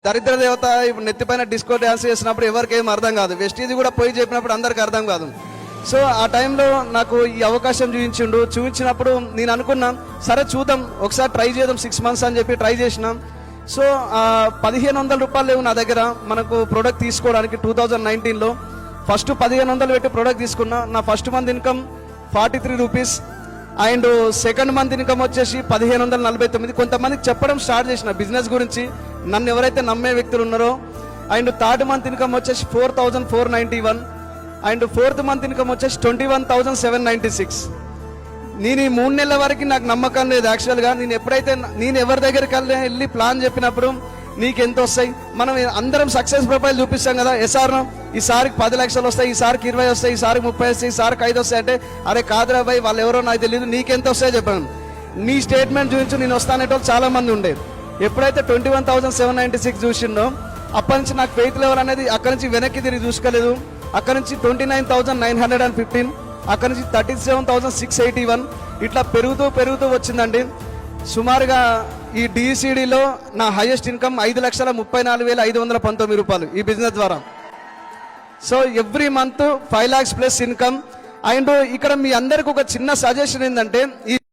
దరిద్ర దేవత ఇప్పుడు నెత్తిపైన డిస్కో డ్యాన్స్ చేసినప్పుడు ఎవరికి ఏం అర్థం కాదు. వెస్టీజ్ కూడా పోయి చెప్పినప్పుడు అందరికి అర్థం కాదు. సో ఆ టైంలో నాకు ఈ అవకాశం చూపించినప్పుడు నేను అనుకున్నా సరే చూద్దాం ఒకసారి ట్రై చేద్దాం 6 months అని చెప్పి ట్రై చేసినాం. సో 1500 రూపాయలు లేవు నా దగ్గర మనకు ప్రోడక్ట్ తీసుకోవడానికి. 2019లో ఫస్ట్ 1500 పెట్టి ప్రోడక్ట్ తీసుకున్నా. నా first month income 43 rupees and second month income వచ్చేసి 1549. కొంతమందికి చెప్పడం స్టార్ట్ చేసిన బిజినెస్ గురించి, నన్ను ఎవరైతే నమ్మే వ్యక్తులు ఉన్నారో. అండ్ థర్డ్ మంత్ ఇన్కమ్ వచ్చేసి 4491 అండ్ ఫోర్త్ మంత్ ఇన్కమ్ వచ్చేసి 21,796. నేను ఈ 3 నెలల వరకు నాకు నమ్మకం లేదు యాక్చువల్గా. నేను ఎవరి దగ్గరికి వెళ్ళి ప్లాన్ చెప్పినప్పుడు నీకు ఎంత వస్తాయి, మనం అందరం సక్సెస్ ప్రొఫైల్ చూపిస్తాం కదా. ఎస్ఆర్ను ఈసారికి 10 లక్షలు వస్తాయి, ఈసారికి 20 వస్తాయి, ఈసారికి 30 వస్తాయి, ఈసారికి 5 వస్తాయి అంటే అరే కాదురా బాయ్ వాళ్ళు ఎవరో నాకు తెలియదు, నీకెంత వస్తాయో చెప్పాను. నీ స్టేట్మెంట్ చూపించు నేను వస్తానేటోళ్ళు చాలా మంది ఉండే. ఎప్పుడైతే 21,796 చూసిండో అప్పటి నుంచి నాకు ఫెయిత్ లెవెల్ అనేది అక్కడి నుంచి వెనక్కి తిరిగి చూసుకోలేదు. అక్కడి నుంచి 29,915, అక్కడి నుంచి 37,681 ఇట్లా పెరుగుతూ వచ్చిందండి. సుమారుగా ఈ డిసిడిలో నా హైయెస్ట్ ఇన్కమ్ 5,34,519 రూపాయలు ఈ బిజినెస్ ద్వారా. So every month 5 lakhs plus income. And ఇక్కడ మీ అందరికి ఒక చిన్న సజెషన్ ఏంటంటే ఈ